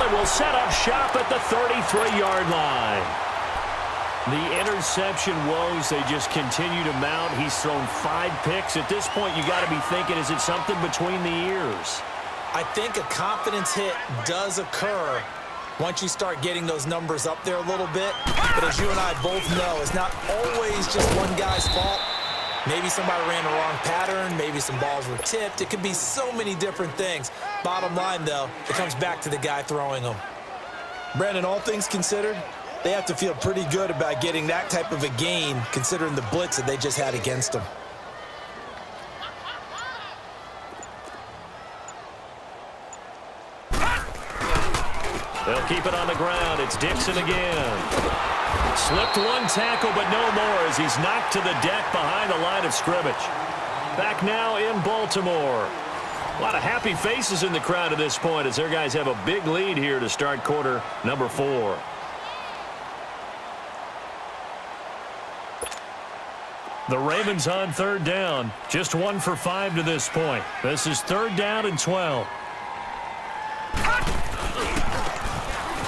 and will set up shop at the 33-yard line. The interception woes, they just continue to mount. He's thrown 5 picks. At this point, you got to be thinking, is it something between the ears? I think a confidence hit does occur once you start getting those numbers up there a little bit. But as you and I both know, it's not always just one guy's fault. Maybe somebody ran the wrong pattern. Maybe some balls were tipped. It could be so many different things. Bottom line, though, it comes back to the guy throwing them. Brandon, all things considered, they have to feel pretty good about getting that type of a gain, considering the blitz that they just had against them. They'll keep it on the ground. It's Dixon again. Slipped one tackle, but no more as he's knocked to the deck behind the line of scrimmage. Back now in Baltimore. A lot of happy faces in the crowd at this point as their guys have a big lead here to start quarter number 4. The Ravens on 3rd down. Just 1 for 5 to this point. This is 3rd down and 12.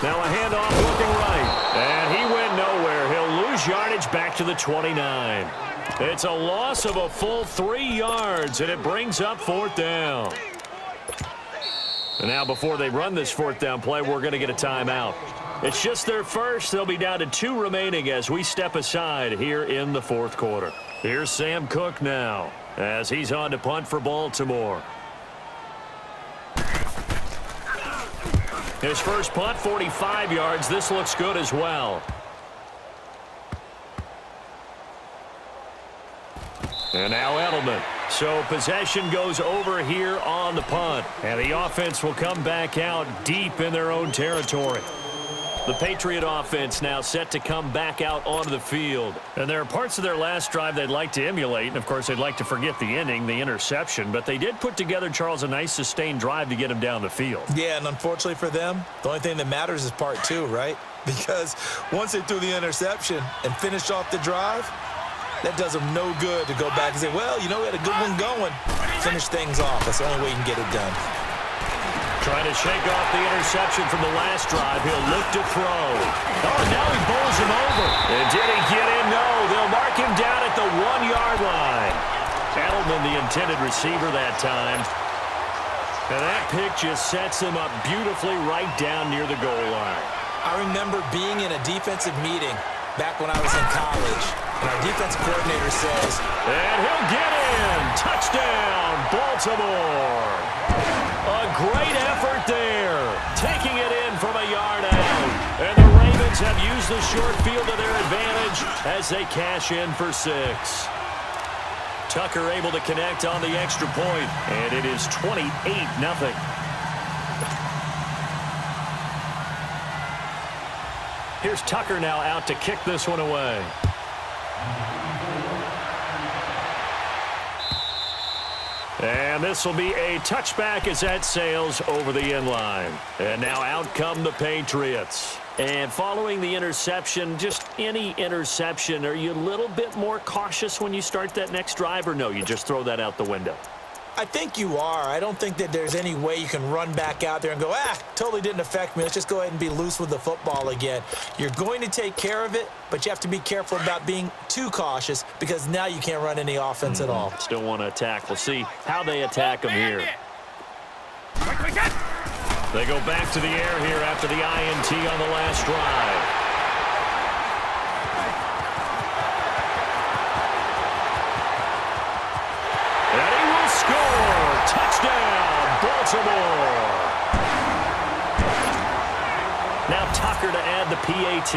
Now a handoff looking right. And he went nowhere. He'll lose yardage back to the 29. It's a loss of a full 3 yards, and it brings up 4th down. And now before they run this 4th down play, we're going to get a timeout. It's just their first. They'll be down to 2 remaining as we step aside here in the 4th quarter. Here's Sam Cook now as he's on to punt for Baltimore. His first punt, 45 yards. This looks good as well. And now Edelman. So possession goes over here on the punt. And the offense will come back out deep in their own territory. The Patriot offense now set to come back out onto the field. And there are parts of their last drive they'd like to emulate. And, of course, they'd like to forget the ending, the interception. But they did put together, Charles, a nice sustained drive to get them down the field. Yeah, and unfortunately for them, the only thing that matters is part 2, right? Because once they threw the interception and finished off the drive, that does them no good to go back and say, well, you know, we had a good one going. Finish things off. That's the only way you can get it done. Trying to shake off the interception from the last drive. He'll look to throw. Oh, now he bowls him over. And did he get in? No. They'll mark him down at the 1-yard line. Edelman, the intended receiver that time. And that pick just sets him up beautifully right down near the goal line. I remember being in a defensive meeting back when I was in college. And our defensive coordinator says, and he'll get in. Touchdown, Baltimore. A great effort there. Taking it in from a yard out. And the Ravens have used the short field to their advantage as they cash in for 6. Tucker able to connect on the extra point. And it is 28-0. Here's Tucker now out to kick this one away. And this will be a touchback as that sails over the end line. And now out come the Patriots. And following the interception, just any interception, are you a little bit more cautious when you start that next drive, or no, you just throw that out the window? I think you are. I don't think that there's any way you can run back out there and go, totally didn't affect me. Let's just go ahead and be loose with the football again. You're going to take care of it, but you have to be careful about being too cautious because now you can't run any offense at all. Still want to attack. We'll see how they attack them here. They go back to the air here after the INT on the last drive. Touchdown, Baltimore. Now Tucker to add the PAT.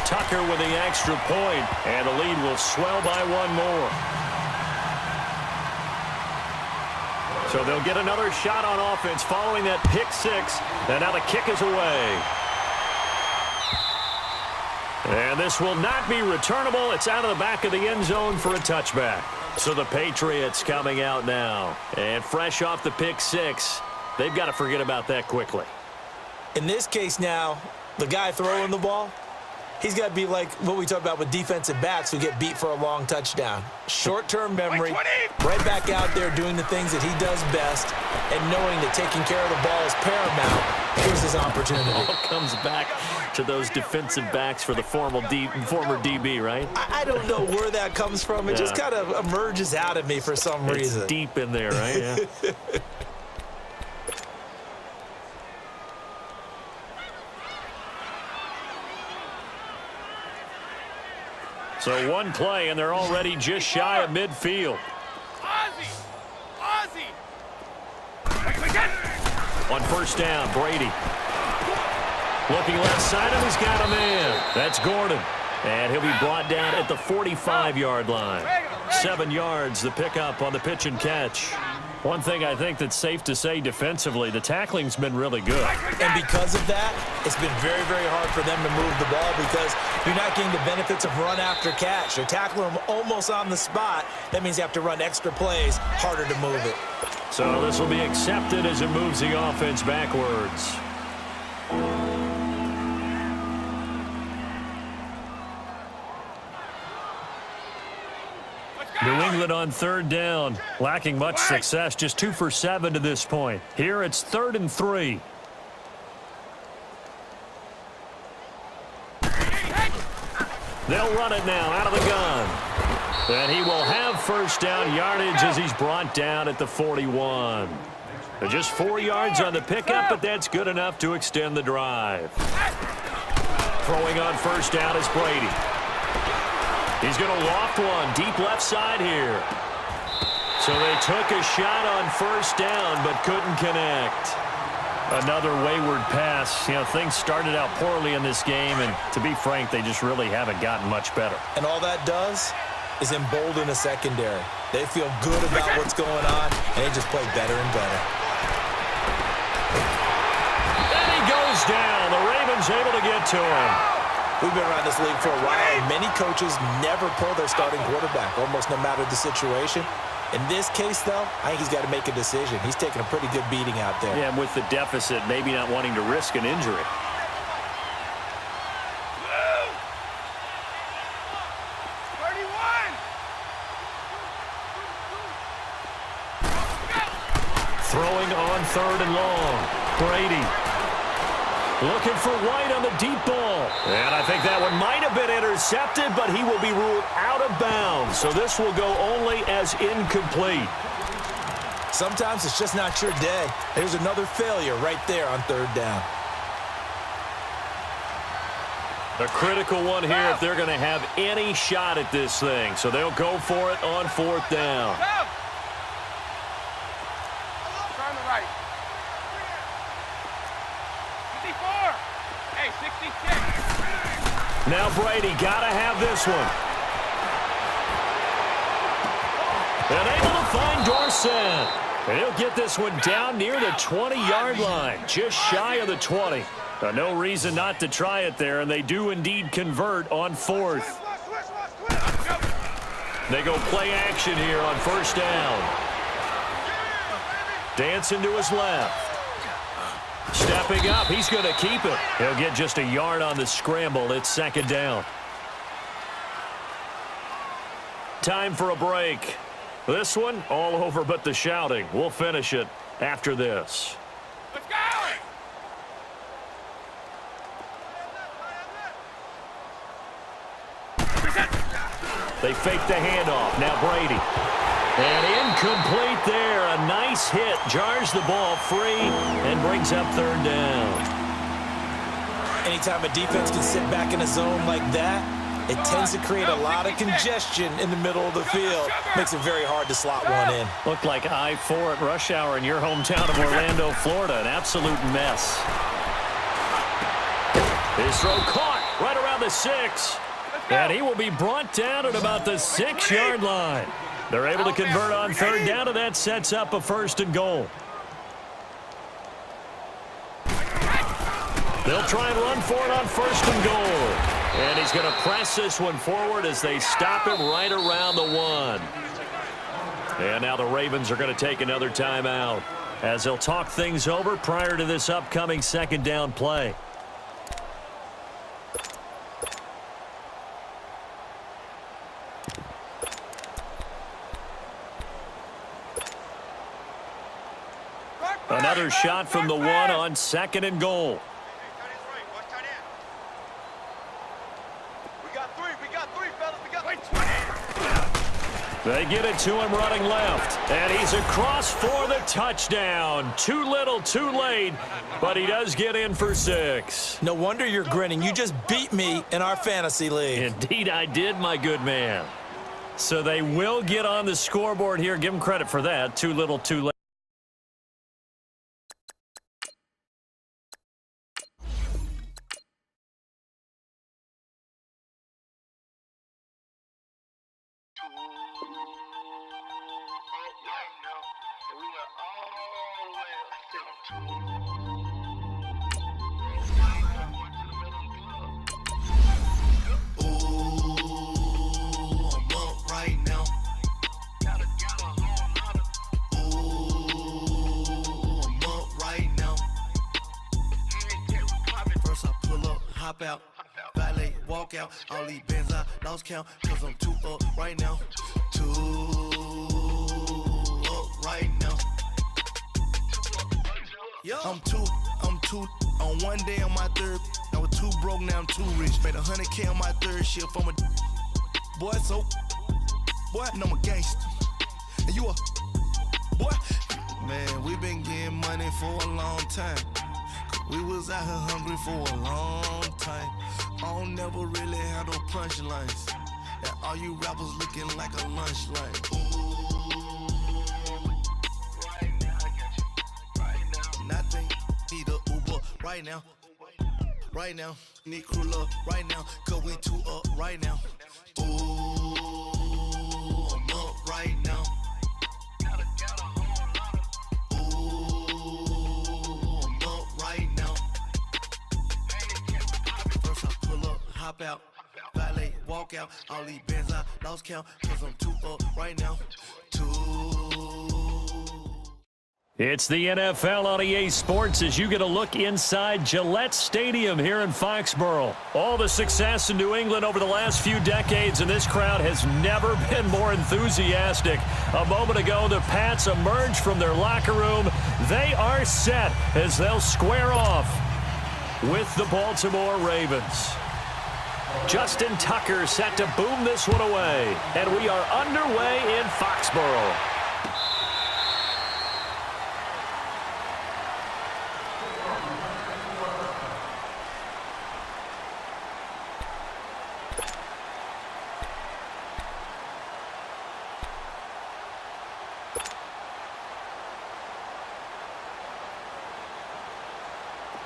Tucker with the extra point, and the lead will swell by 1 more. So they'll get another shot on offense following that pick 6, and now the kick is away. And this will not be returnable. It's out of the back of the end zone for a touchback. So the Patriots coming out now. And fresh off the pick 6, they've got to forget about that quickly. In this case now, the guy throwing the ball, He's got to be like what we talk about with defensive backs who get beat for a long touchdown. Short-term memory, right back out there doing the things that he does best, and knowing that taking care of the ball is paramount. Here's his opportunity. It all comes back to those defensive backs for the former DB, right? I don't know where that comes from. It just kind of emerges out of me for some reason. It's deep in there, right? Yeah. So one play, and they're already just shy of midfield. On first down, Brady. Looking left side, and he's got a man. That's Gordon. And he'll be brought down at the 45-yard line. 7 yards, the pickup on the pitch and catch. One thing I think that's safe to say defensively, the tackling's been really good. And because of that, it's been very, very hard for them to move the ball because you're not getting the benefits of run after catch. You're tackling them almost on the spot. That means you have to run extra plays, harder to move it. So this will be accepted as it moves the offense backwards. New England on third down, lacking much success, just 2 for 7 to this point. Here it's 3rd and 3. They'll run it now out of the gun. And he will have first down yardage as he's brought down at the 41. Just 4 yards on the pickup, but that's good enough to extend the drive. Throwing on first down is Brady. He's going to loft one deep left side here. So they took a shot on first down but couldn't connect. Another wayward pass. You know, things started out poorly in this game, and to be frank, they just really haven't gotten much better. And all that does is embolden the secondary. They feel good about what's going on, and they just play better and better. And he goes down. The Ravens able to get to him. We've been around this league for a while, and many coaches never pull their starting quarterback, almost no matter the situation. In this case, though, I think he's got to make a decision. He's taking a pretty good beating out there. Yeah, and with the deficit, maybe not wanting to risk an injury. Throwing on 3rd and long. Brady. Looking for White on the deep ball. And I think that one might have been intercepted, but he will be ruled out of bounds. So this will go only as incomplete. Sometimes it's just not your day. There's another failure right there on 3rd down. A critical one here if they're going to have any shot at this thing. So they'll go for it on 4th down. Now Brady got to have this one. And able to find Dorsett. And he'll get this one down near the 20-yard line, just shy of the 20. No reason not to try it there, and they do indeed convert on 4th. They go play action here on first down. Dancing to his left. Stepping up, he's going to keep it. He'll get just a yard on the scramble. It's 2nd down. Time for a break. This one, all over but the shouting. We'll finish it after this. Let's go! They fake the handoff. Now Brady. And incomplete there. A nice hit. Jars the ball free and brings up 3rd down. Anytime a defense can sit back in a zone like that, it tends to create a lot of congestion in the middle of the field. Makes it very hard to slot one in. Looked like I-4 at rush hour in your hometown of Orlando, Florida. An absolute mess. His throw caught right around the 6. And he will be brought down at about the 6-yard line. They're able to convert on 3rd down, and that sets up a 1st and goal. They'll try and run for it on 1st and goal. And he's going to press this one forward as they stop him right around the 1. And now the Ravens are going to take another timeout as they'll talk things over prior to this upcoming 2nd down play. Another shot from the one on 2nd and goal. They get it to him running left, and he's across for the touchdown. Too little, too late, but he does get in for 6. No wonder you're grinning. You just beat me in our fantasy league. Indeed I did, my good man. So they will get on the scoreboard here. Give them credit for that. Too little, too late. Hop out, valet, walk out, all these bands I lost count, cause I'm too up right now, too up right now. I'm too, on one day on my third, I was too broke, now I'm too rich, made 100K on my third shift, I'm a boy, so, boy, no, I'm a gangster, and you a, boy, man, we been getting money for a long time. We was out here hungry for a long time. I don't never really have no punchlines. And all you rappers looking like a lunch line. Ooh, right now, I got you. Right now, nothing. Need a Uber right now. Right now, need crew love right now. Cause we too up right now. Ooh, I'm up right now. Hop out, valet, walk out, all these bands I lost count, cause I'm too up right now, It's the NFL on EA Sports as you get a look inside Gillette Stadium here in Foxborough. All the success in New England over the last few decades, and this crowd has never been more enthusiastic. A moment ago, the Pats emerged from their locker room. They are set as they'll square off with the Baltimore Ravens. Justin Tucker set to boom this one away, and we are underway in Foxborough.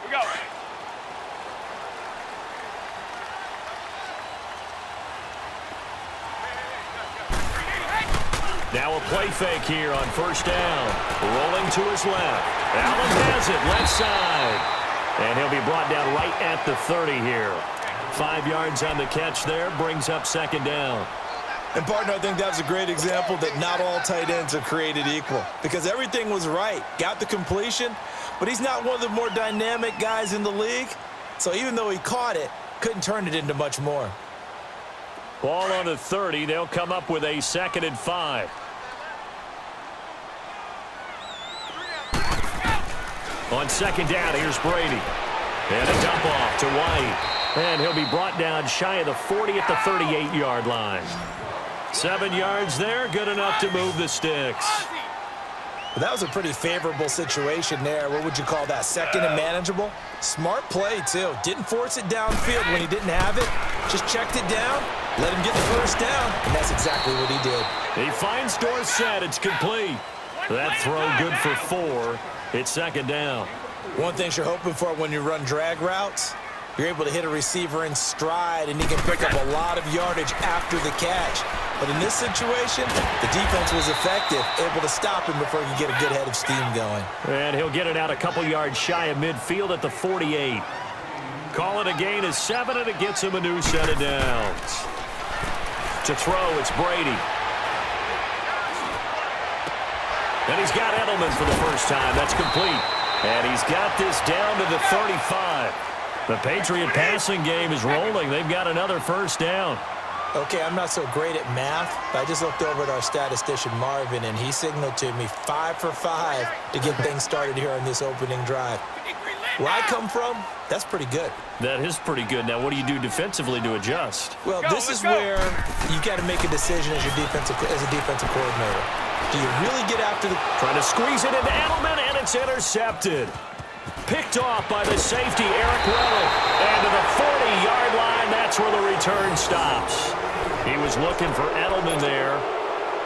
We go. Now a play fake here on first down. Rolling to his left. Allen has it, left side. And he'll be brought down right at the 30 here. 5 yards on the catch there, brings up 2nd down. And, partner, I think that's a great example that not all tight ends are created equal. Because everything was right. Got the completion, but he's not one of the more dynamic guys in the league. So even though he caught it, couldn't turn it into much more. Ball on the 30. They'll come up with a 2nd and 5. On 2nd down, here's Brady. And a dump off to White. And he'll be brought down shy of the 40 at the 38-yard line. 7 yards there, good enough to move the sticks. That was a pretty favorable situation there. What would you call that? 2nd and manageable? Smart play, too. Didn't force it downfield when he didn't have it. Just checked it down, let him get the first down, and that's exactly what he did. He finds Dorsett. It's complete. That throw good for 4. It's 2nd down. One thing you're hoping for when you run drag routes, you're able to hit a receiver in stride, and he can pick up a lot of yardage after the catch. But in this situation, the defense was effective, able to stop him before he could get a good head of steam going. And he'll get it out a couple yards shy of midfield at the 48. Call it a gain of 7, and it gets him a new set of downs. To throw, it's Brady. And he's got Edelman for the first time. That's complete. And he's got this down to the 35. The Patriot passing game is rolling. They've got another first down. Okay, I'm not so great at math, but I just looked over at our statistician, Marvin, and he signaled to me 5 for 5 to get things started here on this opening drive. Where I come from, that's pretty good. That is pretty good. Now, what do you do defensively to adjust? Well, this is where you got to make a decision as a defensive coordinator. Do you really get after the... Trying to squeeze it into Edelman, and it's intercepted. Picked off by the safety, Eric Welly. And to the 40-yard line, that's where the return stops. He was looking for Edelman there.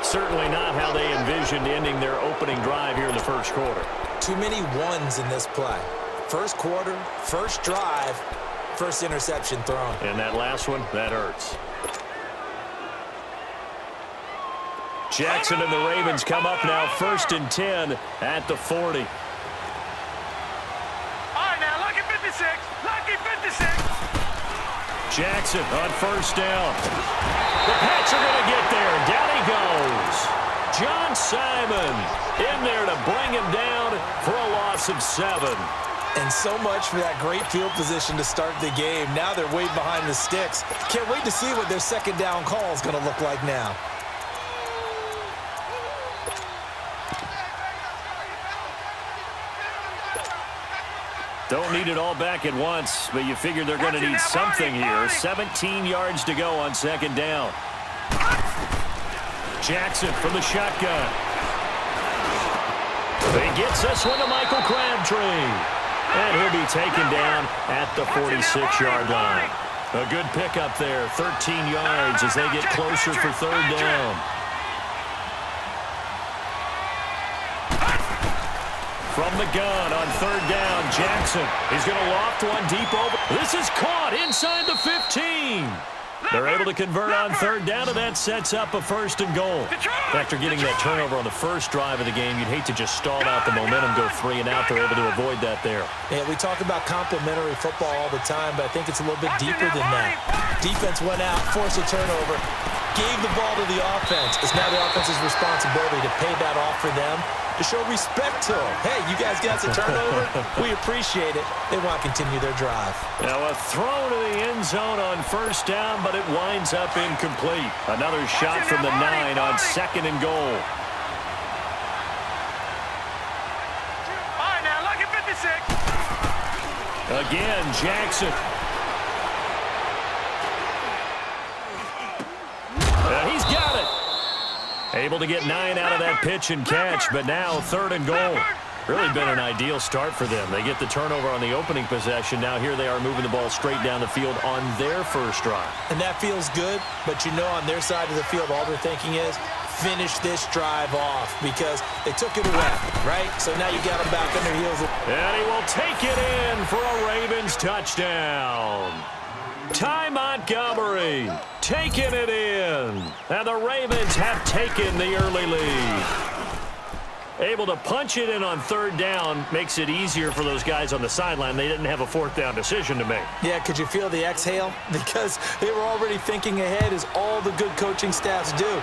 Certainly not how they envisioned ending their opening drive here in the first quarter. Too many ones in this play. First quarter, first drive, first interception thrown. And that last one, that hurts. Jackson and the Ravens come up now 1st and 10 at the 40. Jackson on 1st down. The Pats are going to get there. Down he goes. John Simon in there to bring him down for a loss of 7. And so much for that great field position to start the game. Now they're way behind the sticks. Can't wait to see what their second down call is going to look like now. Don't need it all back at once, but you figure they're going to need something here. 17 yards to go on 2nd down. Jackson from the shotgun. He gets this one to Michael Crabtree. And he'll be taken down at the 46-yard line. A good pickup there, 13 yards as they get closer for 3rd down. From the gun on 3rd down, Jackson. He's going to loft one deep over. This is caught inside the 15. They're able to convert on 3rd down, and that sets up a 1st and goal. After getting that turnover on the first drive of the game, you'd hate to just stall out the momentum, go 3 and out. They're able to avoid that there. Yeah, we talk about complementary football all the time, but I think it's a little bit deeper than that. Defense went out, forced a turnover, gave the ball to the offense. It's now the offense's responsibility to pay that off for them, to show respect to them. Hey, you guys got the turnover. We appreciate it. They want to continue their drive. Now a throw to the end zone on 1st down, but it winds up incomplete. Another shot from the 9 on 2nd and goal. All right, now look at 56. Again, Jackson. He's got it. Able to get 9 out of that pitch and catch, but now 3rd and goal. Really been an ideal start for them. They get the turnover on the opening possession. Now here they are moving the ball straight down the field on their first drive. And that feels good, but you know on their side of the field all they're thinking is finish this drive off because they took it away, right? So now you got them back on their heels. And he will take it in for a Ravens touchdown. Ty Montgomery taking it in. And the Ravens have taken the early lead. Able to punch it in on 3rd down makes it easier for those guys on the sideline. They didn't have a 4th down decision to make. Yeah, could you feel the exhale? Because they were already thinking ahead as all the good coaching staffs do.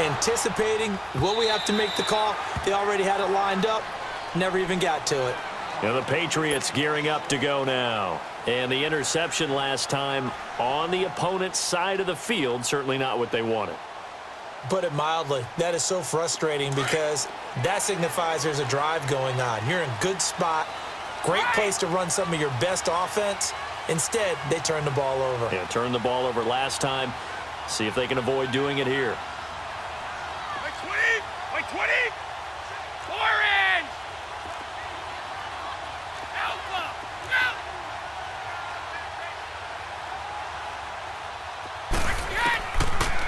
Anticipating, will we have to make the call? They already had it lined up. Never even got to it. And the Patriots gearing up to go now. And the interception last time on the opponent's side of the field, certainly not what they wanted. Put it mildly, that is so frustrating because that signifies there's a drive going on. You're in a good spot, great place to run some of your best offense. Instead, they turn the ball over. Yeah, turned the ball over last time. See if they can avoid doing it here. Like 20, like 20. 4 in. Alpha, go.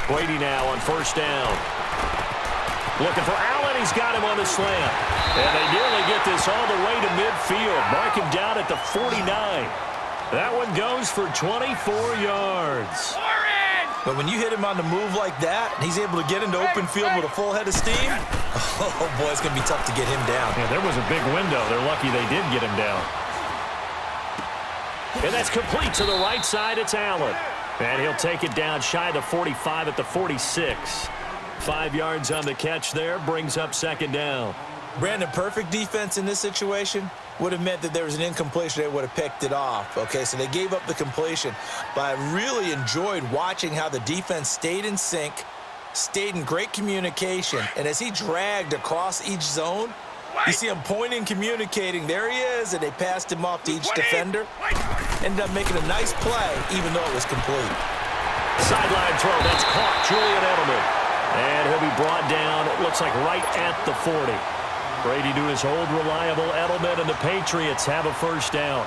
Brady now on 1st down. Looking for Allen. He's got him on the slant. And they nearly get this all the way to midfield. Mark him down at the 49. That one goes for 24 yards. But when you hit him on the move like that, and he's able to get into open field with a full head of steam, oh, boy, it's going to be tough to get him down. Yeah, there was a big window. They're lucky they did get him down. And that's complete to the right side. It's Allen. And he'll take it down shy of the 45 at the 46. 5 yards on the catch there. Brings up 2nd down. Brandon, perfect defense in this situation would have meant that there was an incompletion. They would have picked it off. Okay, so they gave up the completion. But I really enjoyed watching how the defense stayed in sync, stayed in great communication. And as he dragged across each zone, you see him pointing, communicating. There he is, and they passed him off to each defender. Ended up making a nice play, even though it was complete. Sideline throw, that's caught. Julian Edelman. And he'll be brought down, it looks like right at the 40. Brady to his old reliable Edelman, and the Patriots have a first down.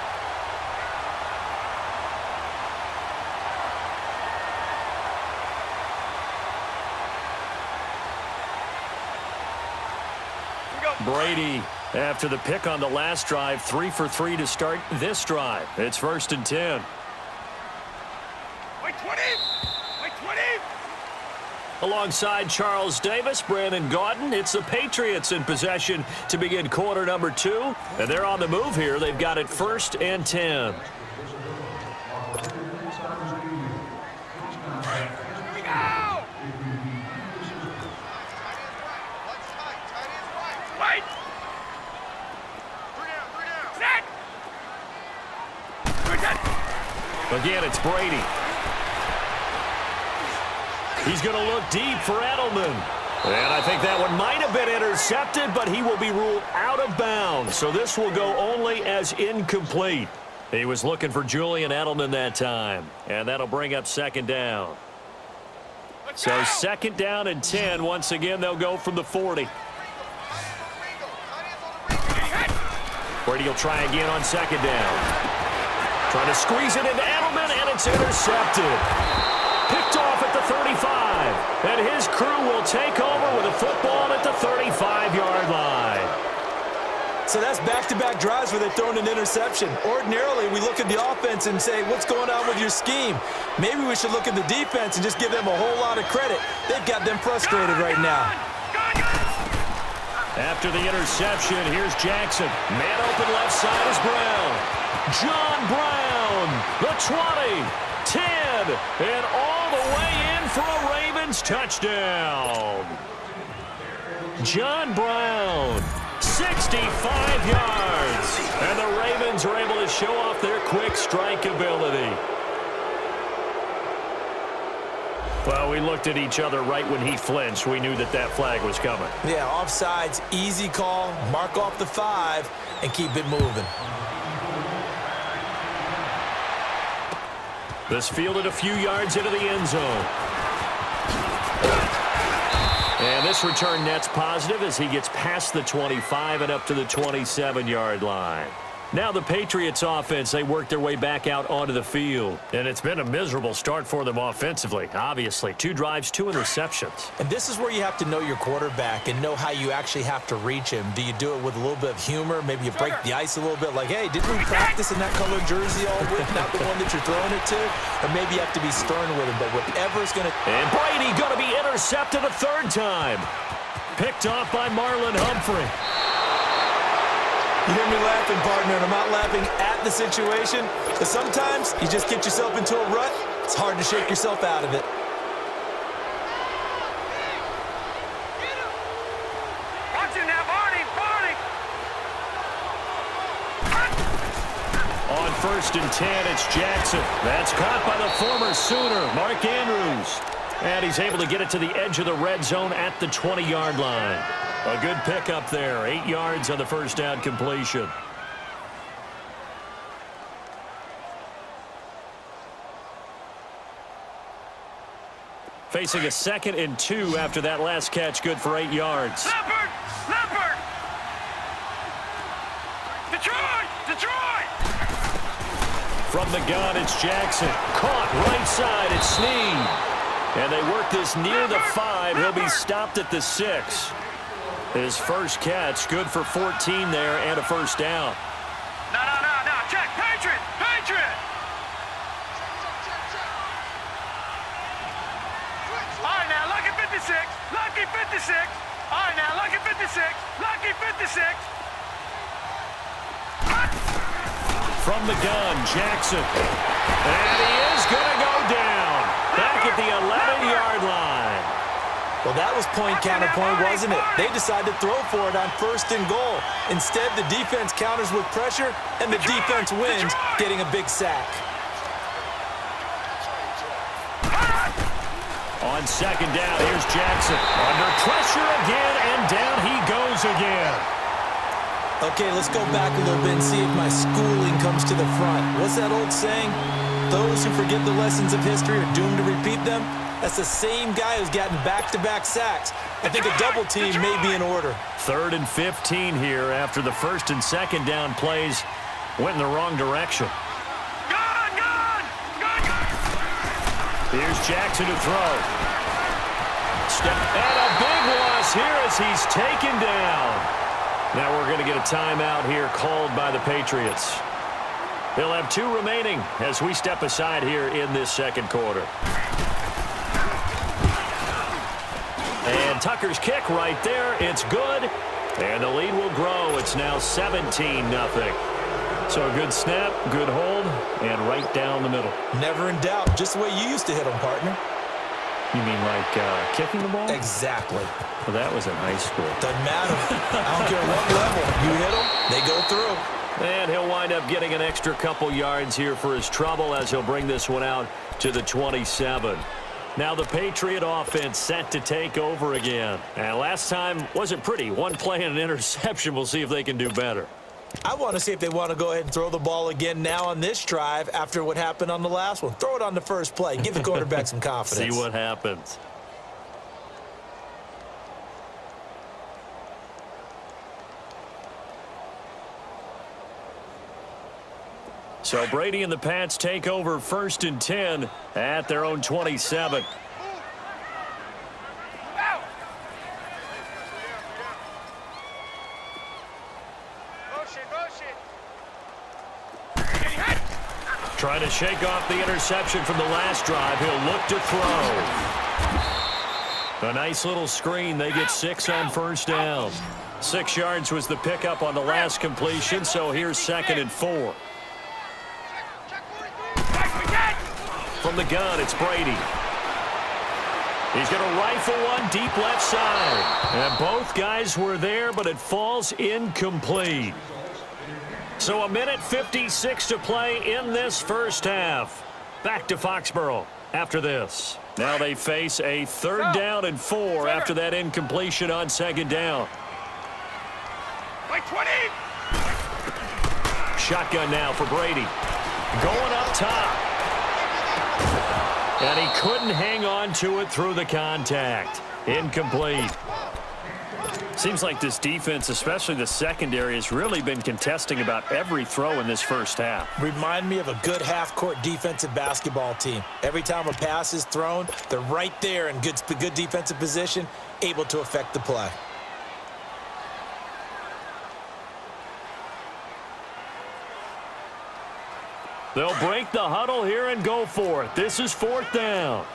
Brady, after the pick on the last drive, 3 for 3 to start this drive. It's 1st and 10. Wait, 20! Wait, 20! Alongside Charles Davis, Brandon Gaudin, it's the Patriots in possession to begin quarter number 2. And they're on the move here. They've got it 1st and 10. Again, it's Brady. He's going to look deep for Edelman. And I think that one might have been intercepted, but he will be ruled out of bounds. So this will go only as incomplete. He was looking for Julian Edelman that time. And that'll bring up 2nd down. So 2nd down and 10. Once again, they'll go from the 40. Brady will try again on 2nd down. Trying to squeeze it into Edelman, and it's intercepted. Picked off at the 35. And his crew will take over with a football at the 35-yard line. So that's back-to-back drives where they're throwing an interception. Ordinarily, we look at the offense and say, what's going on with your scheme? Maybe we should look at the defense and just give them a whole lot of credit. They've got them frustrated right now. After the interception, here's Jackson. Man open left side is Brown. John Brown, the 20, 10, and all the way in for a Ravens touchdown. John Brown, 65 yards. And the Ravens are able to show off their quick strike ability. Well, we looked at each other right when he flinched. We knew that that flag was coming. Yeah, offsides, easy call, mark off the 5, and keep it moving. This fielded a few yards into the end zone. And this return net's positive as he gets past the 25 and up to the 27-yard line. Now the Patriots offense, they work their way back out onto the field. And it's been a miserable start for them offensively, obviously. 2 drives, 2 interceptions. And this is where you have to know your quarterback and know how you actually have to reach him. Do you do it with a little bit of humor? Maybe you break the ice a little bit like, hey, didn't we practice in that colored jersey all week, not the one that you're throwing it to? Or maybe you have to be stern with him, but whatever's going to... And Brady going to be intercepted a 3rd time. Picked off by Marlon Humphrey. You hear me laughing, partner, and I'm not laughing at the situation, but sometimes you just get yourself into a rut. It's hard to shake yourself out of it. Watch it now, Barney! On 1st and 10, it's Jackson. That's caught by the former Sooner, Mark Andrews. And he's able to get it to the edge of the red zone at the 20-yard line. A good pickup there, 8 yards on the first down completion. Facing a 2nd and 2 after that last catch, good for 8 yards. Leopard! Detroit! From the gun, it's Jackson. Caught right side, it's Snead. And they work this near the 5. He'll be stopped at the 6. His first catch, good for 14 there and a first down. No. Check. Patriot! All right, now, lucky 56. All right, now, lucky 56. From the gun, Jackson. And he is going to go down. Back at the 11-yard line. Well, that was point counterpoint, wasn't it? They decided to throw for it on 1st and goal. Instead, the defense counters with pressure, and the defense wins, getting a big sack. On 2nd down, here's Jackson. Under pressure again, and down he goes again. Okay, let's go back a little bit and see if my schooling comes to the front. What's that old saying? Those who forget the lessons of history are doomed to repeat them. That's the same guy who's gotten back-to-back sacks. I think a double team may be in order. 3rd and 15 here after the 1st and 2nd down plays went in the wrong direction. Here's Jackson to throw. And a big loss here as he's taken down. Now we're going to get a timeout here called by the Patriots. They'll have 2 remaining as we step aside here in this 2nd quarter. And Tucker's kick right there. It's good. And the lead will grow. It's now 17-0. So a good snap, good hold, and right down the middle. Never in doubt. Just the way you used to hit them, partner. You mean like kicking the ball? Exactly. Well, that was in high school. Doesn't matter. I don't care what level. You hit them, they go through. And he'll wind up getting an extra couple yards here for his trouble as he'll bring this one out to the 27. Now the Patriot offense set to take over again. And last time wasn't pretty. 1 play and an interception. We'll see if they can do better. I want to see if they want to go ahead and throw the ball again now on this drive after what happened on the last one. Throw it on the first play. Give the quarterback some confidence. See what happens. So Brady and the Pats take over 1st and 10 at their own 27. Trying to shake off the interception from the last drive. He'll look to throw. A nice little screen. They get 6 on 1st down. 6 yards was the pickup on the last completion, so here's 2nd and 4. From the gun, it's Brady. He's going to rifle one deep left side. And both guys were there, but it falls incomplete. So 1:56 to play in this 1st half. Back to Foxborough after this. Now they face a 3rd down and 4 after that incompletion on 2nd down. Like 20. Shotgun now for Brady. Going up top. And he couldn't hang on to it through the contact. Incomplete. Seems like this defense, especially the secondary, has really been contesting about every throw in this 1st half. Remind me of a good half-court defensive basketball team. Every time a pass is thrown, they're right there in good defensive position, able to affect the play. They'll break the huddle here and go for it. This is 4th down.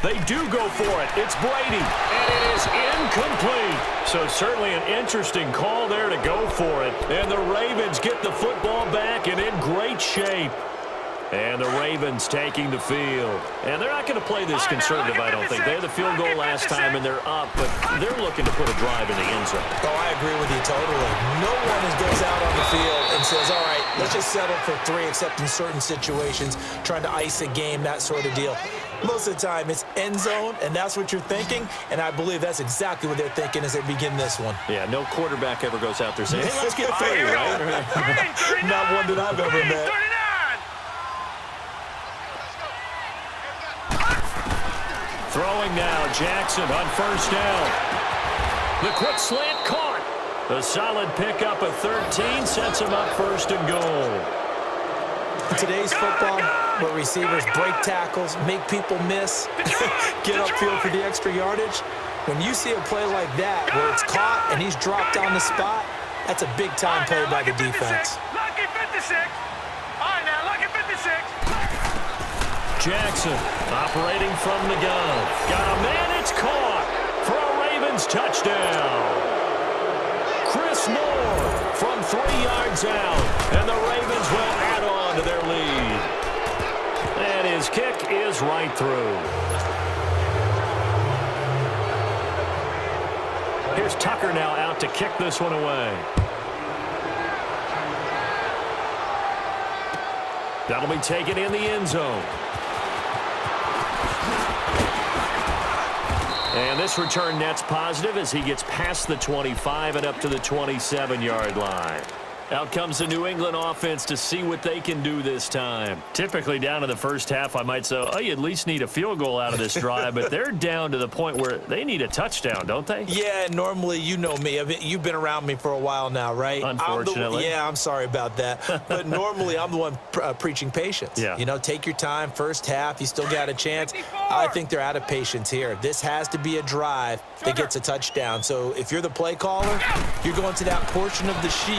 They do go for it. It's Brady, and it is incomplete. So certainly an interesting call there to go for it. And the Ravens get the football back and in great shape. And the Ravens taking the field. And they're not going to play this conservative, I don't think. They had the field goal last time, and they're up, but they're looking to put a drive in the end zone. Oh, I agree with you totally. No one goes out on the field and says, all right, let's just settle for 3, except in certain situations, trying to ice a game, that sort of deal. Most of the time, it's end zone, and that's what you're thinking, and I believe that's exactly what they're thinking as they begin this one. Yeah, no quarterback ever goes out there saying, hey, let's get 3, right? Not one that I've ever met. Throwing now, Jackson on 1st down. The quick slant caught. The solid pickup of 13 sets him up 1st and goal. In today's football, where receivers break tackles, make people miss, get upfield for the extra yardage, when you see a play like that where it's caught and he's dropped on the spot, that's a big-time play by the defense. Lucky 56. All right, now, lucky 56. Jackson operating from the gun. Got a man, it's caught for a Ravens touchdown. Chris Moore from 3 yards out. And the Ravens will add on to their lead. And his kick is right through. Here's Tucker now out to kick this one away. That'll be taken in the end zone. And this return net's positive as he gets past the 25 and up to the 27-yard line. Out comes the New England offense to see what they can do this time. Typically down in the first half, I might say, oh, you at least need a field goal out of this drive, but they're down to the point where they need a touchdown, don't they? Yeah, normally, you know me. I mean, you've been around me for a while now, right? Unfortunately. I'm sorry about that. But normally, I'm the one preaching patience. Yeah. You know, take your time. First half, you still got a chance. I think they're out of patience here. This has to be a drive that gets a touchdown. So if you're the play caller, you're going to that portion of the sheet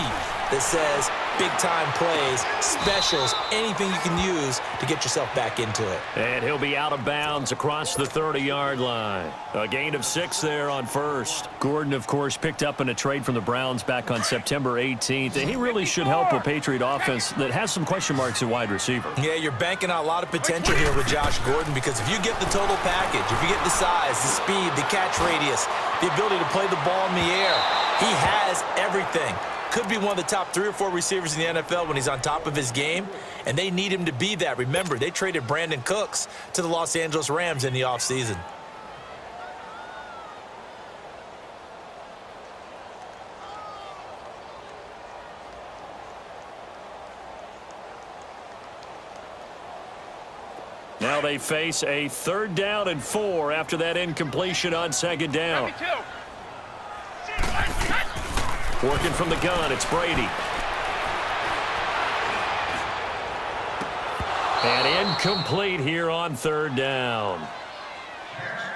that says big-time plays, specials, anything you can use to get yourself back into it. And he'll be out of bounds across the 30-yard line. A gain of 6 there on first. Gordon, of course, picked up in a trade from the Browns back on September 18th, and he really should help a Patriot offense that has some question marks at wide receiver. Yeah, you're banking on a lot of potential here with Josh Gordon because if you get the total package, if you get the size, the speed, the catch radius, the ability to play the ball in the air, he has everything. Could be one of the top 3 or 4 receivers in the NFL when he's on top of his game, and they need him to be that. Remember, they traded Brandon Cooks to the Los Angeles Rams in the offseason. Now they face a 3rd down and 4 after that incompletion on 2nd down. Working from the gun, it's Brady. And incomplete here on 3rd down.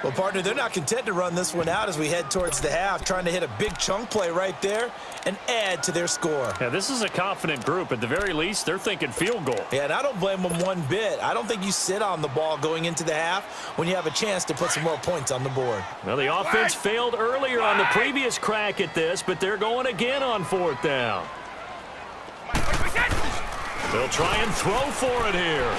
Well, partner, they're not content to run this one out as we head towards the half, trying to hit a big chunk play right there and add to their score. Yeah, this is a confident group. At the very least, they're thinking field goal. Yeah, and I don't blame them one bit. I don't think you sit on the ball going into the half when you have a chance to put some more points on the board. Well, the offense failed earlier on the previous crack at this, but they're going again on 4th down. They'll try and throw for it here.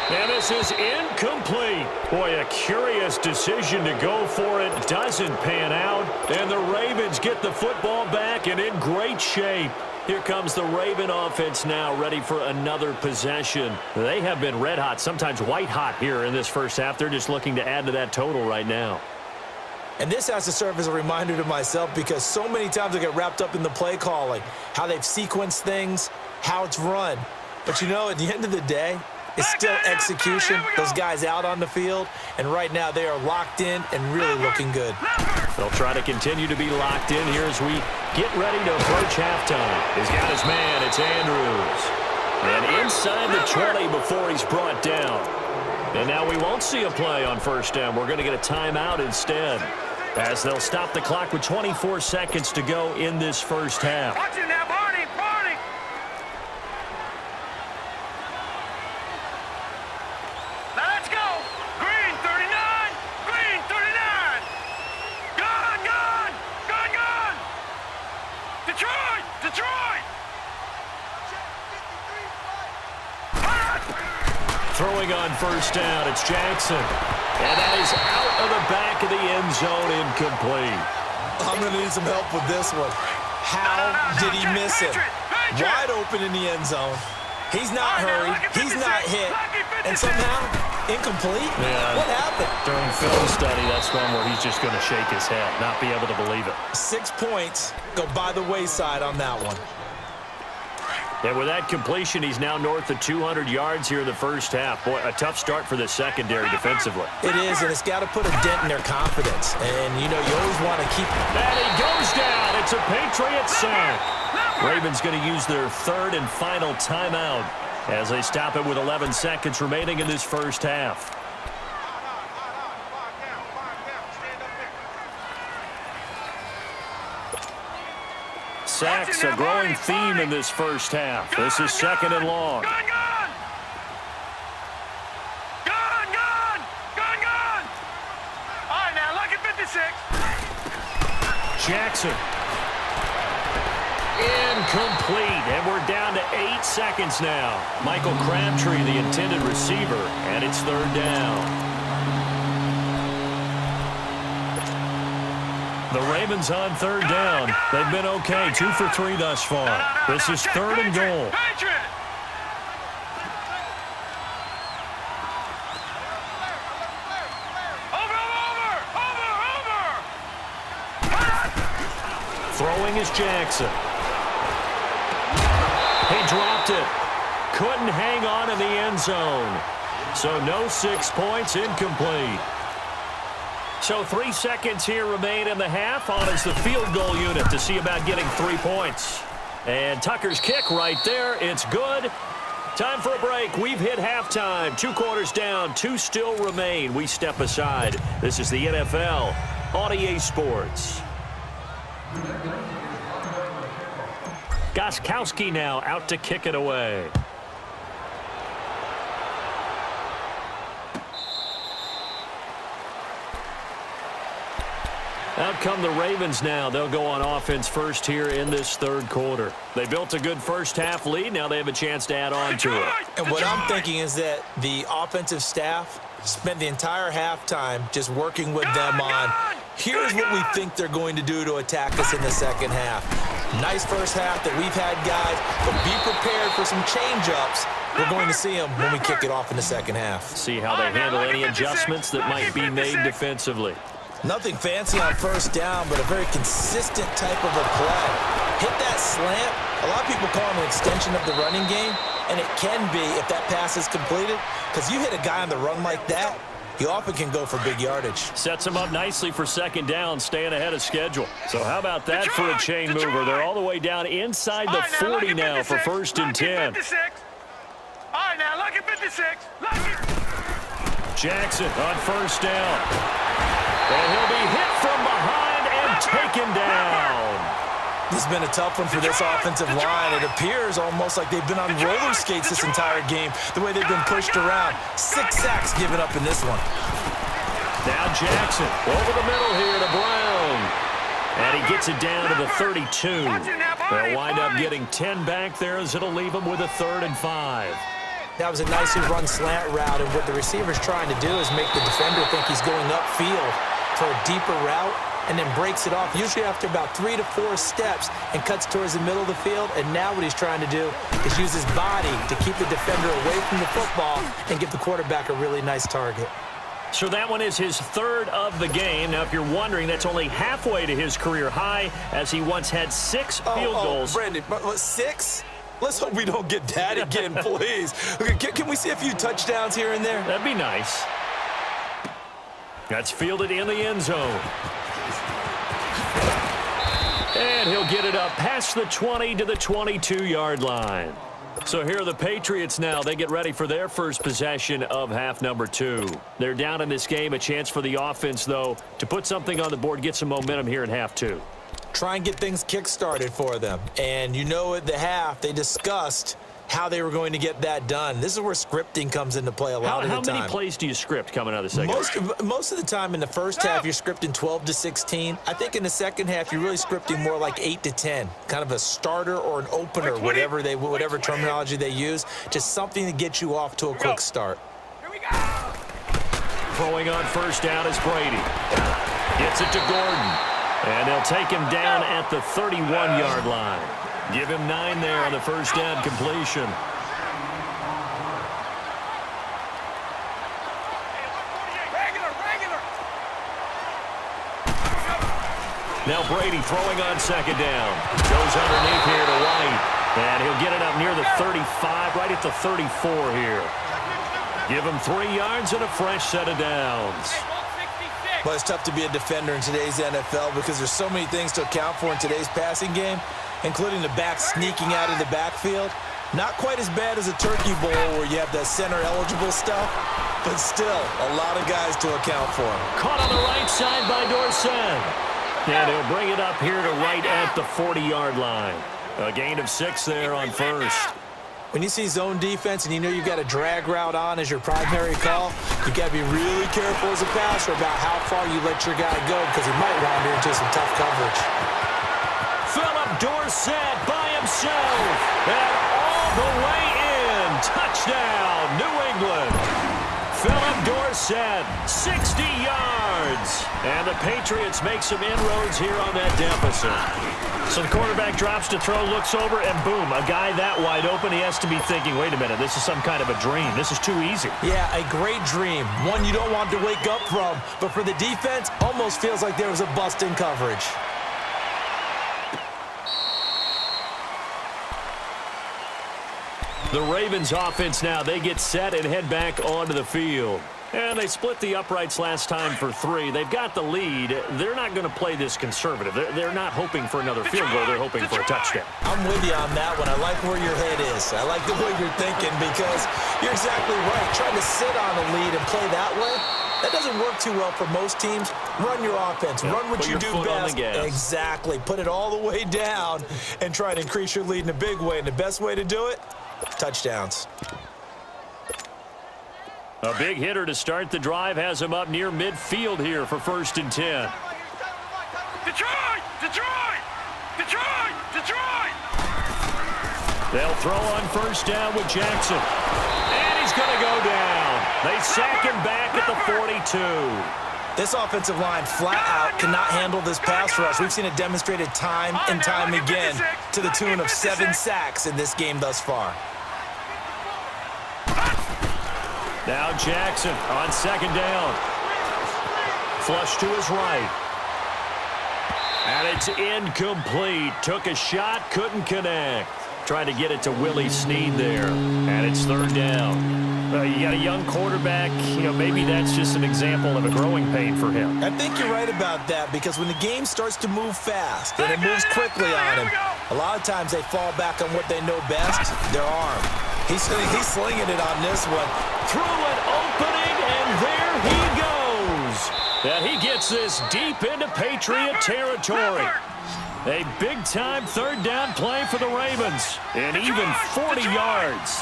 And this is incomplete. Boy, a curious decision to go for it. Doesn't pan out. And the Ravens get the football back and in great shape. Here comes the Raven offense now, ready for another possession. They have been red hot, sometimes white hot here in this first half. They're just looking to add to that total right now. And this has to serve as a reminder to myself because so many times I get wrapped up in the play calling, how they've sequenced things, how it's run. But, you know, at the end of the day, it's still execution. Those guys out on the field, and right now they are locked in and really looking good. They'll try to continue to be locked in here as we get ready to approach halftime. He's got his man. It's Andrews. And inside the 20 before he's brought down. And now we won't see a play on 1st down. We're going to get a timeout instead, as they'll stop the clock with 24 seconds to go in this first half. Watch it now, Barney, Barney. Now let's go. Green 39, Green 39. Gun, gun, gun, gun. Detroit, Detroit. Throwing on 1st down, it's Jackson. And that is out of the back of the end zone, incomplete. I'm going to need some help with this one. How did he miss it? Wide open in the end zone. He's not hurried. He's not hit. And somehow, incomplete? Yeah. What happened? During film study, that's one where he's just going to shake his head, not be able to believe it. 6 points go by the wayside on that one. And with that completion, he's now north of 200 yards here in the first half. Boy, a tough start for the secondary defensively. It is, and it's got to put a dent in their confidence. And, you know, you always want to keep... And he goes down. It's a Patriot sack. Ravens going to use their 3rd and final timeout as they stop it with 11 seconds remaining in this first half. Sacks, a growing theme in this first half. This is 2nd and long. Gun, gun. Gun, gun, gun, gun. All right, now, lucky 56. Jackson. Incomplete, and we're down to 8 seconds now. Michael Crabtree, the intended receiver, and it's third down. The Ravens on third down. They've been okay, 2 for 3 thus far. This is third and goal. Throwing is Jackson. He dropped it. Couldn't hang on in the end zone. So no 6 points, incomplete. So 3 seconds here remain in the half. On is the field goal unit to see about getting 3 points. And Tucker's kick right there. It's good. Time for a break. We've hit halftime. 2 quarters down. 2 still remain. We step aside. This is the NFL on EA Sports. Gostkowski now out to kick it away. Out come the Ravens now. They'll go on offense first here in this third quarter. They built a good first half lead. Now they have a chance to add on to it. And what I'm thinking is that the offensive staff spent the entire halftime just working with them on, here's what we think they're going to do to attack us in the second half. Nice first half that we've had, guys, but be prepared for some change-ups. We're going to see them when we kick it off in the second half. See how they handle any adjustments that might be made defensively. Nothing fancy on first down, but a very consistent type of a play. Hit that slant. A lot of people call it an extension of the running game, and it can be if that pass is completed, because you hit a guy on the run like that, you often can go for big yardage. Sets him up nicely for second down, staying ahead of schedule. So how about that for a chain mover? They're all the way down inside the 40 now for first and 10. All right, now, lucky 56. Jackson on first down. And he'll be hit from behind and taken down. This has been a tough one for this offensive line. It appears almost like they've been on roller skates this entire game, the way they've been pushed around. 6 sacks given up in this one. Now Jackson over the middle here to Brown. And he gets it down to the 32. They'll wind up getting 10 back there as it'll leave them with a 3rd and 5. That was a nicely run slant route, and what the receiver's trying to do is make the defender think he's going upfield for a deeper route, and then breaks it off, usually after about 3 to 4 steps, and cuts towards the middle of the field. And now what he's trying to do is use his body to keep the defender away from the football and give the quarterback a really nice target. So that one is his 3rd of the game. Now, if you're wondering, that's only halfway to his career high, as he once had 6 field goals. Brandon, 6? Let's hope we don't get that again, please. Okay, can we see a few touchdowns here and there? That'd be nice. That's fielded in the end zone. And he'll get it up past the 20 to the 22-yard line. So here are the Patriots now. They get ready for their first possession of half number 2. They're down in this game. A chance for the offense, though, to put something on the board, get some momentum here in half 2. Try and get things kick-started for them. And you know at the half, they discussed how they were going to get that done. This is where scripting comes into play a lot of the time. How many plays do you script coming out of the second? Most of the time in the first half, you're scripting 12 to 16. I think in the second half, you're really scripting more like 8 to 10. Kind of a starter or an opener, whatever terminology they use. Just something to get you off to a quick start. Here we go. Throwing on first down is Brady. Gets it to Gordon. And they'll take him down at the 31-yard line. Give him 9 there on the first down completion. Regular. Now Brady throwing on second down. Goes underneath here to White. And he'll get it up near the 35, right at the 34 here. Give him 3 yards and a fresh set of downs. Well, it's tough to be a defender in today's NFL because there's so many things to account for in today's passing game, including the back sneaking out of the backfield. Not quite as bad as a turkey bowl where you have that center-eligible stuff, but still a lot of guys to account for. Caught on the right side by Dorsett. And he'll bring it up here to right at the 40-yard line. A gain of 6 there on first. When you see zone defense and you know you've got a drag route on as your primary call, you got to be really careful as a passer about how far you let your guy go because he might wander into some tough coverage. Philip Dorsett by himself, and all the way in. Touchdown, New England. Philip Dorsett, 60 yards. And the Patriots make some inroads here on that deficit. So the quarterback drops to throw, looks over, and boom, a guy that wide open, he has to be thinking, wait a minute, this is some kind of a dream. This is too easy. Yeah, a great dream. One you don't want to wake up from. But for the defense, almost feels like there was a bust in coverage. The Ravens offense now, they get set and head back onto the field. And they split the uprights last time for 3. They've got the lead. They're not going to play this conservative. They're not hoping for another field goal. They're hoping for a touchdown. I'm with you on that one. I like where your head is. I like the way you're thinking because you're exactly right. Trying to sit on a lead and play that way, that doesn't work too well for most teams. Run your offense. Run what you do best. Exactly. Put it all the way down and try to increase your lead in a big way. And the best way to do it, touchdowns. A big hitter to start the drive has him up near midfield here for 1st and 10. Detroit! Detroit! Detroit! Detroit! They'll throw on 1st down with Jackson. And he's going to go down. They sack him back at the 42. This offensive line flat out cannot handle this pass rush. We've seen it demonstrated time and time again to the tune of 7 sacks in this game thus far. Now Jackson on 2nd down. Flush to his right. And it's incomplete. Took a shot, couldn't connect. Tried to get it to Willie Snead there. And it's 3rd down. You got a young quarterback. Maybe that's just an example of a growing pain for him. I think you're right about that because when the game starts to move fast and it moves quickly on him, a lot of times they fall back on what they know best, their arm. He's slinging it on this one. Through an opening, and there he goes. And he gets this deep into Patriot territory. A big-time 3rd down play for the Ravens. And even 40 yards.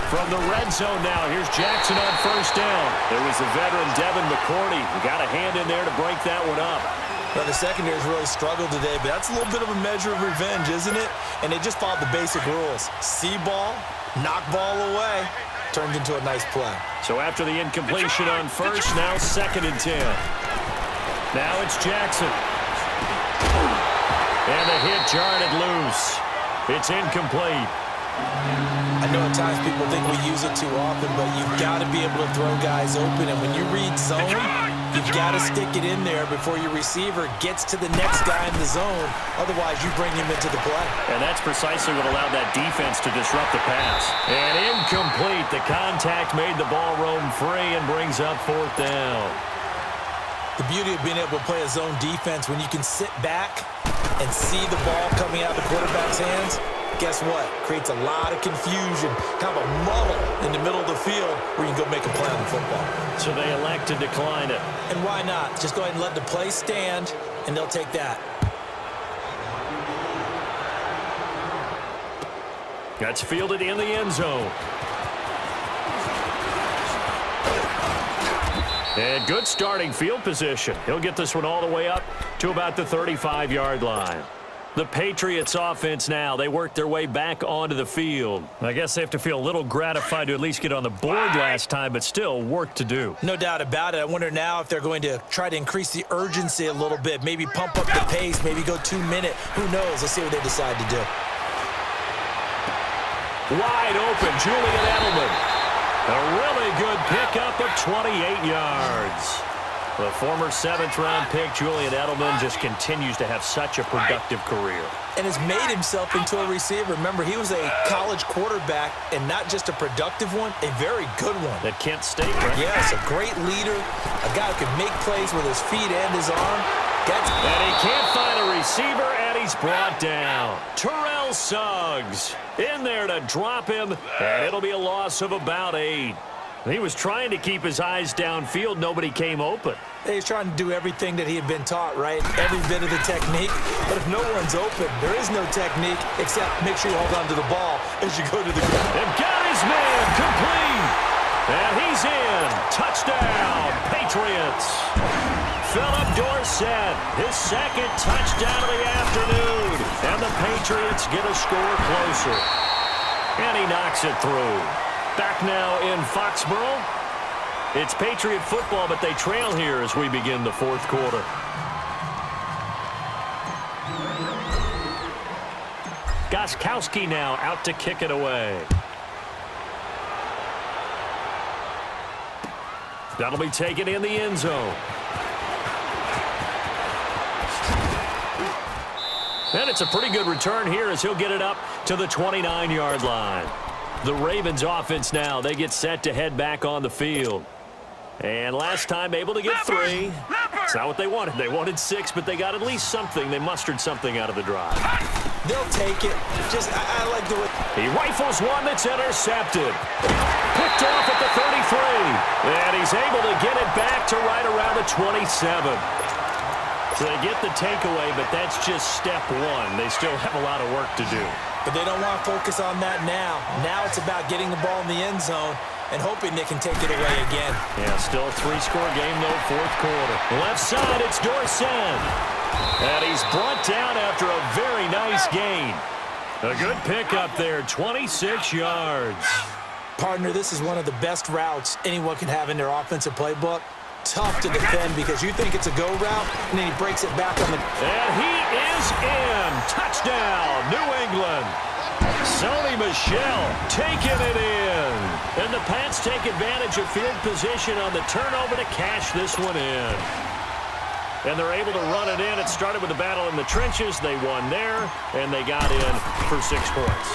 From the red zone now, here's Jackson on 1st down. There was the veteran Devin McCourty who got a hand in there to break that one up. Well, the secondary's really struggled today, but that's a little bit of a measure of revenge, isn't it? And they just followed the basic rules. See ball, knock ball away, turned into a nice play. So after the incompletion on 1st, now 2nd and 10. Now it's Jackson. And the hit jarred it loose. It's incomplete. I know at times people think we use it too often, but you've got to be able to throw guys open. And when you read zone, you've got to stick it in there before your receiver gets to the next guy in the zone. Otherwise, you bring him into the play. And that's precisely what allowed that defense to disrupt the pass. And incomplete. The contact made the ball roam free and brings up 4th down. The beauty of being able to play a zone defense when you can sit back and see the ball coming out of the quarterback's hands, guess what? Creates a lot of confusion, kind of a muddle in the middle of the field where you can go make a play on the football. So they elect to decline it. And why not? Just go ahead and let the play stand, and they'll take that. That's fielded in the end zone. And good starting field position. He'll get this one all the way up to about the 35-yard line. The Patriots offense now, they work their way back onto the field. I guess they have to feel a little gratified to at least get on the board last time, but still work to do. No doubt about it. I wonder now if they're going to try to increase the urgency a little bit, maybe pump up the pace, maybe go 2-minute. Who knows? Let's see what they decide to do. Wide open, Julian Edelman. A really good pickup of 28 yards. The former 7th-round pick, Julian Edelman, just continues to have such a productive career. And has made himself into a receiver. Remember, he was a college quarterback, and not just a productive one, a very good one. At Kent State, right? Yes, a great leader, a guy who can make plays with his feet and his arm. And he can't find a receiver, and he's brought down. Terrell Suggs in there to drop him, and it'll be a loss of about 8. He was trying to keep his eyes downfield. Nobody came open. He's trying to do everything that he had been taught, right? Every bit of the technique. But if no one's open, there is no technique except make sure you hold on to the ball as you go to the ground. And got his man complete. And he's in. Touchdown, Patriots. Philip Dorsett, his second touchdown of the afternoon. And the Patriots get a score closer. And he knocks it through. Back now in Foxborough. It's Patriot football, but they trail here as we begin the fourth quarter. Gostkowski now out to kick it away. That'll be taken in the end zone. And it's a pretty good return here as he'll get it up to the 29-yard line. The Ravens offense now, they get set to head back on the field. And last time able to get 3. It's not what they wanted. They wanted 6, but they got at least something. They mustered something out of the drive. They'll take it. I like the way he rifles one that's intercepted. Picked off at the 33. And he's able to get it back to right around the 27. So they get the takeaway, but that's just step one. They still have a lot of work to do. But they don't want to focus on that now. Now it's about getting the ball in the end zone and hoping they can take it away again. Yeah, still a 3-score game, though, fourth quarter. Left side, it's Dorsett. And he's brought down after a very nice gain. A good pickup there, 26 yards. Partner, this is one of the best routes anyone can have in their offensive playbook. Tough to defend because you think it's a go route, and then he breaks it back on the... And he is in. Touchdown, New England. Sony Michel taking it in. And the Pats take advantage of field position on the turnover to cash this one in. And they're able to run it in. It started with a battle in the trenches. They won there, and they got in for 6 points.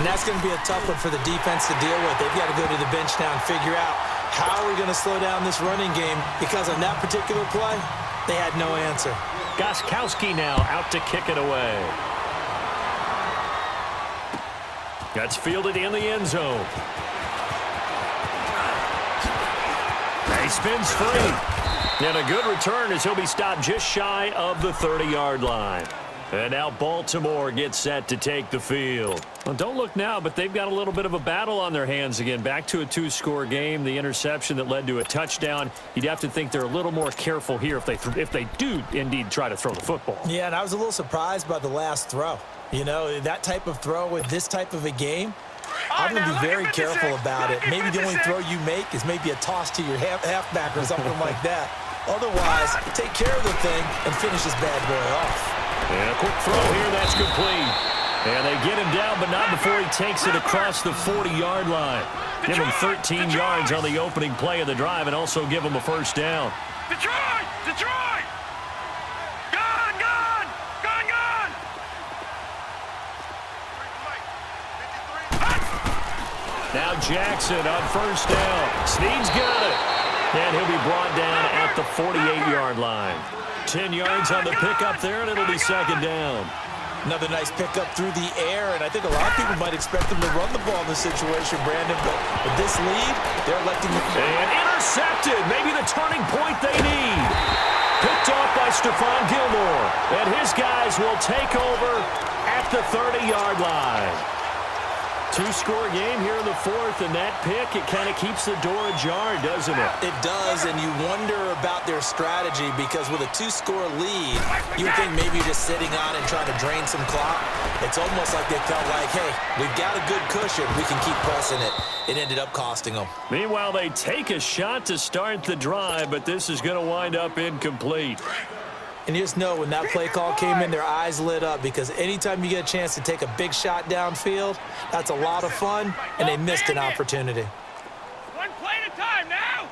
And that's going to be a tough one for the defense to deal with. They've got to go to the bench now and figure out how are we going to slow down this running game, because on that particular play, they had no answer. Gostkowski now out to kick it away. That's fielded in the end zone. He spins free. And a good return as he'll be stopped just shy of the 30-yard line. And now Baltimore gets set to take the field. Well, don't look now, but they've got a little bit of a battle on their hands again. Back to a 2-score game. The interception that led to a touchdown. You'd have to think they're a little more careful here if they do indeed try to throw the football. Yeah, and I was a little surprised by the last throw. You know, that type of throw with this type of a game, I'm going to be very careful about it. Maybe the only throw you make is maybe a toss to your halfback or something like that. Otherwise, take care of the thing and finish this bad boy off. And a quick throw here, that's complete. And they get him down, but not before he takes it across the 40-yard line. Give him 13 yards on the opening play of the drive and also give him a first down. Detroit! Detroit! Gone! Gone! Gone! Gone! Now Jackson on first down. Snead's got it. And he'll be brought down at the 48-yard line. 10 yards on the pickup there, and it'll be second down. Another nice pickup through the air, and I think a lot of people might expect them to run the ball in this situation, Brandon, but with this lead, they're electing to... And intercepted, maybe the turning point they need. Picked off by Stephon Gilmore, and his guys will take over at the 30-yard line. 2-score game here in the fourth, and that pick, it kind of keeps the door ajar, doesn't it? It does, and you wonder about their strategy because with a 2-score lead, you would think maybe you're just sitting on and trying to drain some clock. It's almost like they felt like, hey, we've got a good cushion. We can keep pressing it. It ended up costing them. Meanwhile, they take a shot to start the drive, but this is going to wind up incomplete. And you just know when that play call came in, their eyes lit up because anytime you get a chance to take a big shot downfield, that's a lot of fun, and they missed an opportunity. One play at a time now!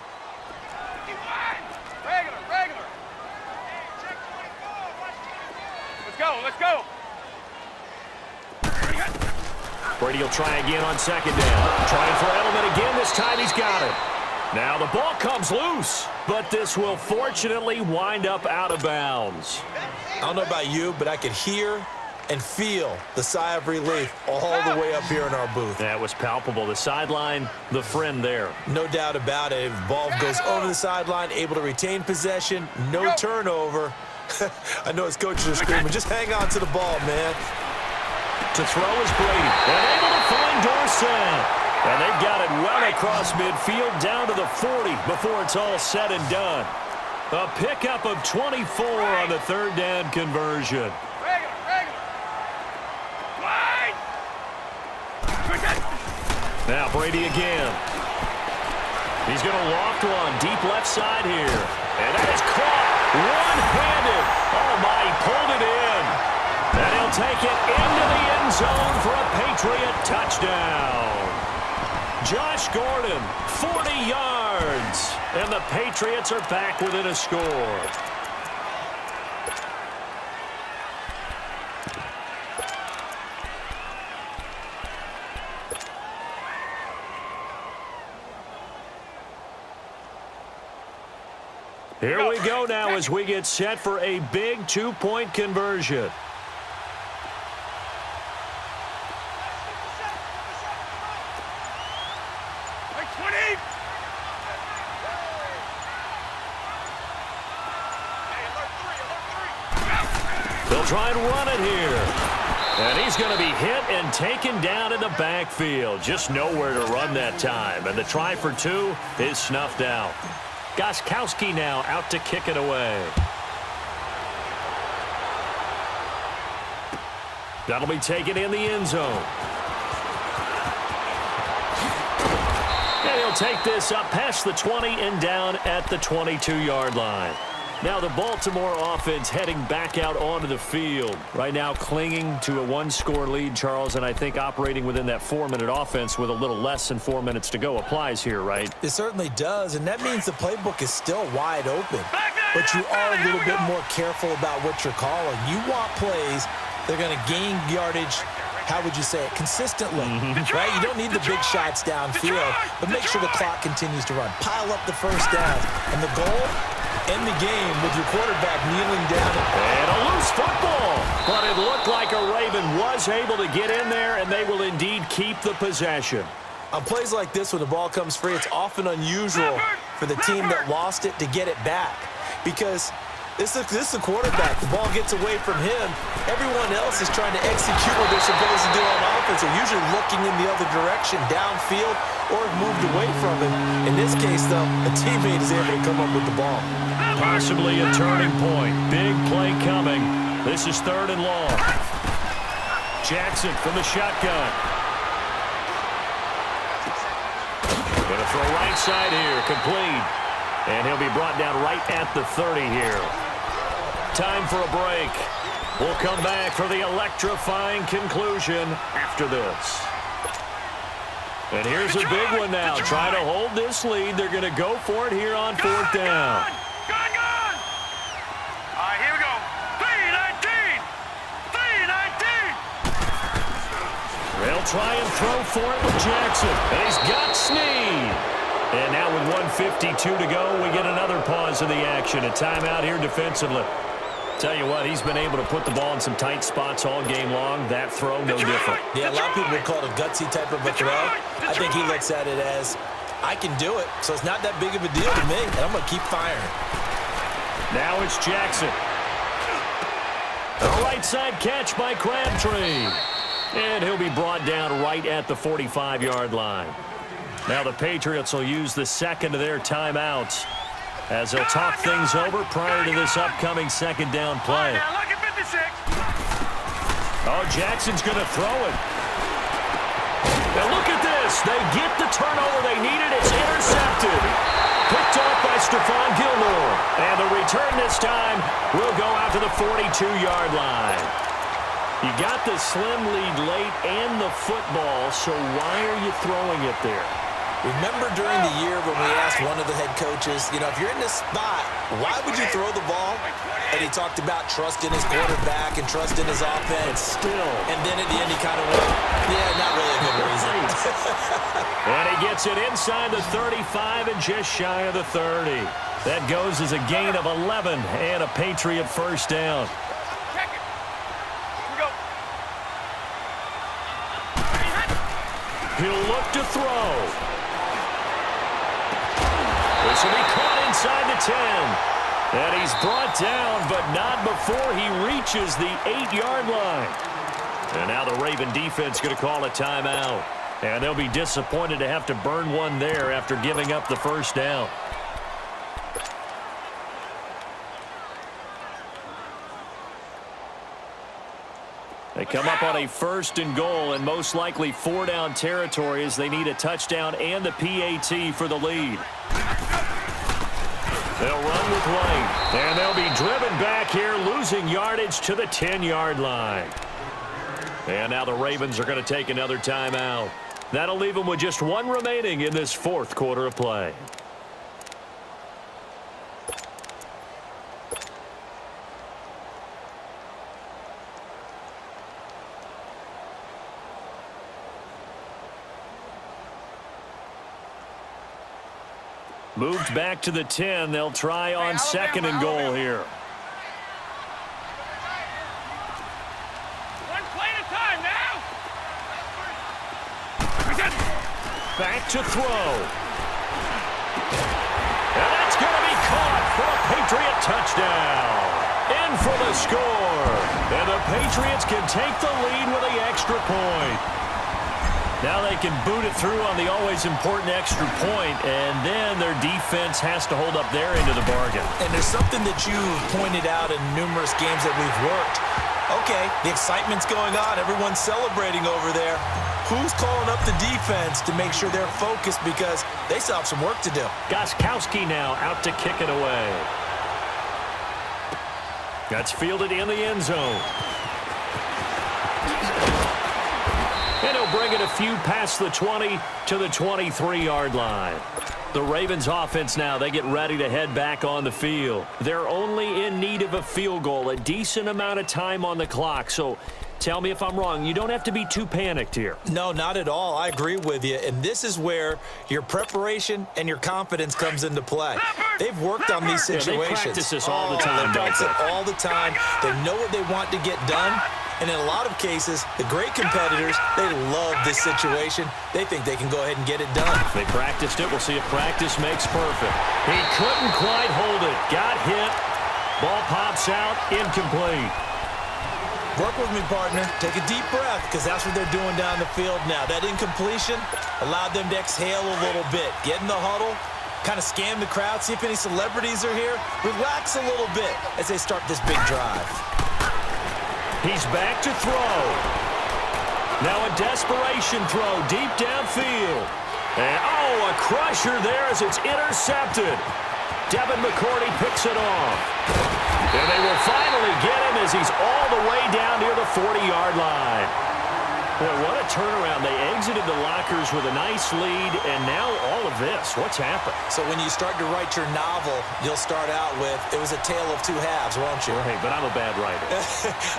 Regular, regular. Let's go, let's go. Brady will try again on second down. Trying for Edelman again. This time he's got it. Now the ball comes loose, but this will fortunately wind up out of bounds. I don't know about you, but I could hear and feel the sigh of relief all the way up here in our booth. That was palpable. The sideline, the friend there. No doubt about it. Ball goes over the sideline, able to retain possession, no turnover. I know his coaches are screaming, just hang on to the ball, man. To throw is Brady. And able to find Dorsett. And they've got it well across midfield down to the 40 before it's all said and done. A pickup of 24 on the third down conversion. Now Brady again. He's going to loft one deep left side here. And that is caught one-handed. Oh, my, he pulled it in. And he'll take it into the end zone for a Patriot touchdown. Josh Gordon, 40 yards. And the Patriots are back within a score. Here we go now as we get set for a big two-point conversion. They'll try and run it here. And he's going to be hit and taken down in the backfield. Just nowhere to run that time. And the try for two is snuffed out. Gostkowski now out to kick it away. That'll be taken in the end zone. And he'll take this up past the 20 and down at the 22-yard line. Now the Baltimore offense heading back out onto the field. Right now clinging to a one-score lead, Charles, and I think operating within that 4-minute offense with a little less than 4 minutes to go applies here, right? It certainly does, and that means the playbook is still wide open. But you are a little bit more careful about what you're calling. You want plays that are going to gain yardage, how would you say it, consistently, right? You don't need the big shots downfield, but make sure the clock continues to run. Pile up the first downs, and the goal, end the game with your quarterback kneeling down. And a loose football. But it looked like a Raven was able to get in there, and they will indeed keep the possession. On plays like this, when the ball comes free, it's often unusual for the team that lost it to get it back. Because this is the quarterback. The ball gets away from him. Everyone else is trying to execute what they're supposed to do on offense. They're usually looking in the other direction, downfield, or moved away from him. In this case, though, a teammate is able to come up with the ball. Possibly a turning point. Big play coming. This is 3rd and long. Jackson from the shotgun. Going to throw right side here. Complete. And he'll be brought down right at the 30 here. Time for a break. We'll come back for the electrifying conclusion after this. And here's a big one now. Trying to hold this lead. They're going to go for it here on 4th down. Gun! All right, here we go. 3-19! 3-19! They'll try and throw for it with Jackson. And he's got Snead. And now with 1:52 to go, we get another pause in the action. A timeout here defensively. Tell you what, he's been able to put the ball in some tight spots all game long. That throw, no different. Yeah, a lot of people would call it a gutsy type of a throw. I think he looks at it as, I can do it, so it's not that big of a deal to me, and I'm going to keep firing. Now it's Jackson. A right side catch by Crabtree. And he'll be brought down right at the 45-yard line. Now the Patriots will use the second of their timeouts as they'll talk things over prior to this upcoming 2nd down play. Now look at 56. Oh, Jackson's going to throw it. Now look at this. They get the turnover they needed. It's intercepted. Picked off by Stephon Gilmore. And the return this time will go out to the 42-yard line. You got the slim lead late and the football, so why are you throwing it there? Remember during the year when we asked one of the head coaches, you know, if you're in this spot, why would you throw the ball? And he talked about trusting his quarterback and trusting his offense. Still. And then at the end he kind of went, yeah, not really a good reason. And he gets it inside the 35 and just shy of the 30. That goes as a gain of 11 and a Patriot first down. Check it. Here we go. He'll look to throw. This will be caught inside the 10. And he's brought down, but not before he reaches the 8-yard line. And now the Raven defense going to call a timeout. And they'll be disappointed to have to burn one there after giving up the first down. They come up on a 1st and goal and most likely 4-down territory as they need a touchdown and the PAT for the lead. They'll run with length, and they'll be driven back here, losing yardage to the 10-yard line. And now the Ravens are going to take another timeout. That'll leave them with just one remaining in this 4th quarter of play. Moved back to the 10. They'll try on 2nd and goal here. One play at a time now. Back to throw. And that's going to be caught for a Patriot touchdown. In for the score. And the Patriots can take the lead with the extra point. Now they can boot it through on the always important extra point, and then their defense has to hold up their end of the bargain. And there's something that you've pointed out in numerous games that we've worked. Okay, the excitement's going on. Everyone's celebrating over there. Who's calling up the defense to make sure they're focused because they still have some work to do? Gostkowski now out to kick it away. That's fielded in the end zone. And he'll bring it a few past the 20 to the 23-yard line. The Ravens offense now, they get ready to head back on the field. They're only in need of a field goal, a decent amount of time on the clock. So tell me if I'm wrong. You don't have to be too panicked here. No, not at all. I agree with you. And this is where your preparation and your confidence comes into play. They've worked on these situations. Yeah, they practice this all the time. They practice it all the time. They know what they want to get done. And in a lot of cases, the great competitors, they love this situation. They think they can go ahead and get it done. They practiced it. We'll see if practice makes perfect. He couldn't quite hold it. Got hit. Ball pops out. Incomplete. Work with me, partner. Take a deep breath because that's what they're doing down the field now. That incompletion allowed them to exhale a little bit. Get in the huddle. Kind of scan the crowd. See if any celebrities are here. Relax a little bit as they start this big drive. He's back to throw. Now a desperation throw deep downfield. And, a crusher there as it's intercepted. Devin McCourty picks it off. And they will finally get him as he's all the way down near the 40-yard line. Boy, what a turnaround. They exited the lockers with a nice lead, and now all of this. What's happened? So when you start to write your novel, you'll start out with, it was a tale of two halves, won't you? Right, but I'm a bad writer.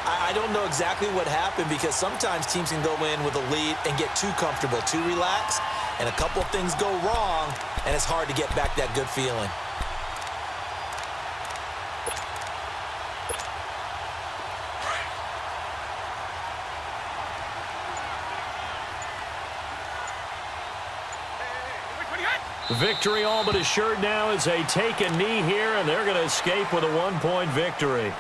I don't know exactly what happened because sometimes teams can go in with a lead and get too comfortable, too relaxed, and a couple of things go wrong, and it's hard to get back that good feeling. Victory all but assured now as they take a knee here, and they're going to escape with a 1-point victory.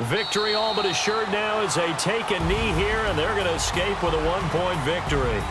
Victory all but assured now as they take a knee here, and they're going to escape with a 1-point victory.